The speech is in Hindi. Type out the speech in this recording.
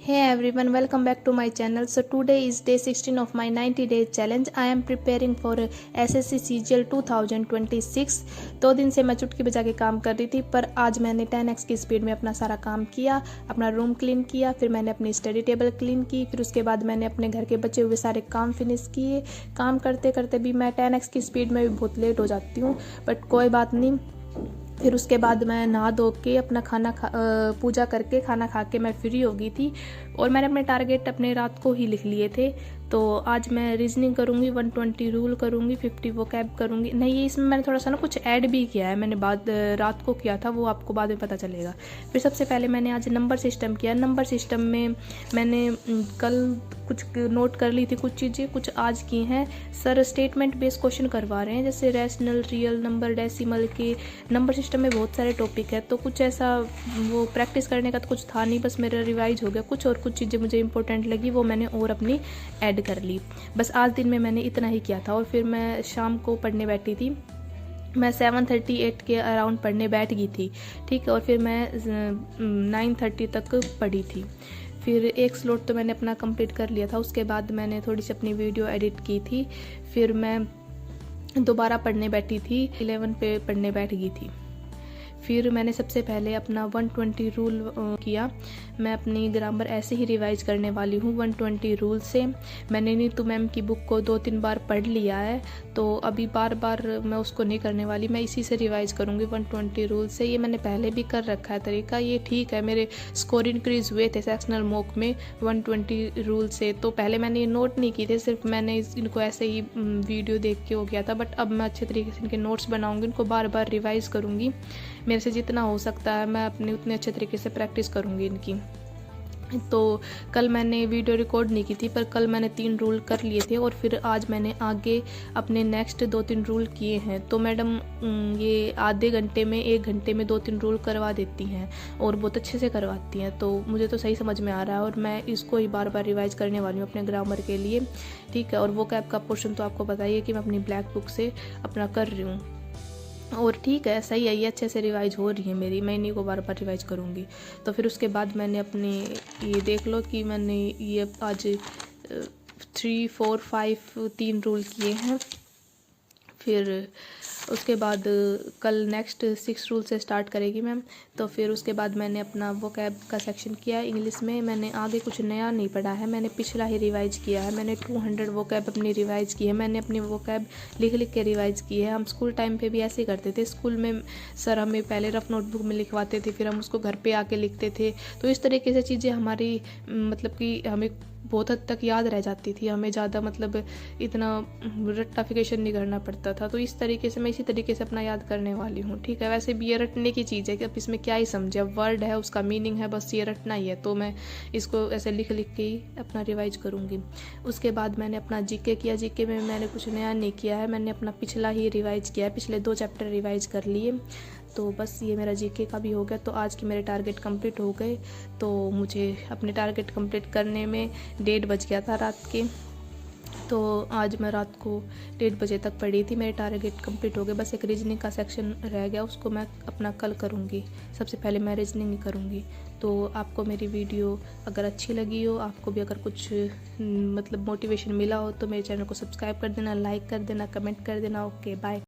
Hey everyone, welcome back to my channel. So today is day 16 of my 90-day challenge. I am preparing for SSC CGL 2026. 2 दिन से मैं चुटकी बजा के काम कर रही थी, पर आज मैंने 10x की स्पीड में अपना सारा काम किया। अपना रूम क्लीन किया, फिर मैंने अपनी स्टडी टेबल क्लीन की, फिर उसके बाद मैंने अपने घर के बचे हुए सारे काम फिनिश किए। काम करते करते भी मैं 10x की स्पीड में भी बहुत लेट हो जाती हूँ, बट कोई बात नहीं। फिर उसके बाद मैं नहा धो के अपना पूजा करके खाना खा के मैं फ्री हो गई थी, और मैंने अपने टारगेट अपने रात को ही लिख लिए थे। तो आज मैं रीजनिंग करूँगी, 120 रूल करूँगी, 50 वोकैब करूँगी। नहीं, ये इसमें मैंने थोड़ा सा ना कुछ ऐड भी किया है, मैंने रात को किया था, वो आपको बाद में पता चलेगा। फिर सबसे पहले मैंने आज नंबर सिस्टम किया। नंबर सिस्टम में मैंने कल कुछ नोट कर ली थी, कुछ चीज़ें कुछ आज की हैं। सर स्टेटमेंट बेस्ड क्वेश्चन करवा रहे हैं, जैसे रैशनल, रियल नंबर, डेसिमल के। नंबर सिस्टम में बहुत सारे टॉपिक है, तो कुछ ऐसा वो प्रैक्टिस करने का तो कुछ था नहीं, बस मेरा रिवाइज हो गया। कुछ और कुछ चीज़ें मुझे इंपॉर्टेंट लगी, वो मैंने और अपनी ऐड कर ली। बस आज दिन में मैंने इतना ही किया था, और फिर मैं शाम को पढ़ने बैठी थी। मैं 7:38 के अराउंड पढ़ने बैठ गई थी, ठीक है। और फिर मैं 9:30 तक पढ़ी थी। फिर एक स्लॉट तो मैंने अपना कंप्लीट कर लिया था। उसके बाद मैंने थोड़ी सी अपनी वीडियो एडिट की थी। फिर मैं दोबारा पढ़ने बैठी थी, 11 पे पढ़ने बैठ गई थी। फिर मैंने सबसे पहले अपना 120 रूल किया। मैं अपनी ग्रामर ऐसे ही रिवाइज करने वाली हूँ 120 रूल से। मैंने नीतू मैम की बुक को 2-3 बार पढ़ लिया है, तो अभी बार बार मैं उसको नहीं करने वाली, मैं इसी से रिवाइज करूँगी 120 रूल से। ये मैंने पहले भी कर रखा है तरीका, ये ठीक है। मेरे स्कोर इंक्रीज हुए थे सेक्शनल मॉक में 120 रूल से, तो पहले मैंने ये नोट नहीं किए थे, सिर्फ मैंने इनको ऐसे ही वीडियो देख के हो गया था। बट अब मैं अच्छे तरीके से इनके नोट्स बनाऊँगी, इनको बार बार रिवाइज करूँगी। मेरे से जितना हो सकता है मैं अपनी उतने अच्छे तरीके से प्रैक्टिस करूँगी इनकी। तो कल मैंने वीडियो रिकॉर्ड नहीं की थी, पर कल मैंने 3 रूल कर लिए थे, और फिर आज मैंने आगे अपने नेक्स्ट 2-3 रूल किए हैं। तो मैडम ये आधे घंटे में 1 घंटे में 2-3 रूल करवा देती हैं, और बहुत अच्छे से करवाती हैं। तो मुझे तो सही समझ में आ रहा है, और मैं इसको ही बार बार रिवाइज करने वाली हूँ अपने ग्रामर के लिए, ठीक है। और वो कैब का पोर्शन तो आपको बताइए कि मैं अपनी ब्लैक बुक से अपना कर रही हूँ, और ठीक है, सही है, ये अच्छे से रिवाइज हो रही है मेरी। मैं इन्हीं को बार बार रिवाइज करूँगी। तो फिर उसके बाद मैंने अपनी ये देख लो कि मैंने ये आज 3, 4, 5 3 रूल किए हैं। फिर उसके बाद कल नेक्स्ट 6 रूल से स्टार्ट करेगी मैम। तो फिर उसके बाद मैंने अपना वोकैब का सेक्शन किया इंग्लिश में। मैंने आगे कुछ नया नहीं पढ़ा है, मैंने पिछला ही रिवाइज किया है। मैंने 200 वोकैब अपनी रिवाइज की है, मैंने अपनी वोकैब लिख लिख के रिवाइज की है। हम स्कूल टाइम पे भी ऐसे ही करते थे। स्कूल में सर हमें पहले रफ नोटबुक में लिखवाते थे, फिर हम उसको घर पे आके लिखते थे। तो इस तरीके से चीज़ें हमारी मतलब कि हमें बहुत हद तक याद रह जाती थी, हमें ज़्यादा मतलब इतना रट्टाफिकेशन नहीं करना पड़ता था। तो इस तरीके से मैं इसी तरीके से अपना याद करने वाली हूँ, ठीक है। वैसे भी ये रटने की चीज़ है कि अब इसमें क्या ही समझे, अब वर्ड है, उसका मीनिंग है, बस ये रटना ही है। तो मैं इसको ऐसे लिख लिख के ही अपना रिवाइज करूँगी। उसके बाद मैंने अपना जीके किया। जीके में मैंने कुछ नया नहीं किया है, मैंने अपना पिछला ही रिवाइज किया है, पिछले 2 चैप्टर रिवाइज कर लिए। तो बस ये मेरा जीके का भी हो गया। तो आज के मेरे टारगेट कंप्लीट हो गए। तो मुझे अपने टारगेट कंप्लीट करने में 1:30 बज गया था रात के। तो आज मैं रात को 1:30 बजे तक पढ़ी थी, मेरे टारगेट कंप्लीट हो गए। बस एक रीजनिंग का सेक्शन रह गया, उसको मैं अपना कल करूँगी। सबसे पहले मैं रीजनिंग ही करूँगी। तो आपको मेरी वीडियो अगर अच्छी लगी हो, आपको भी अगर कुछ मतलब मोटिवेशन मिला हो, तो मेरे चैनल को सब्सक्राइब कर देना, लाइक कर देना, कमेंट कर देना। Okay, bye.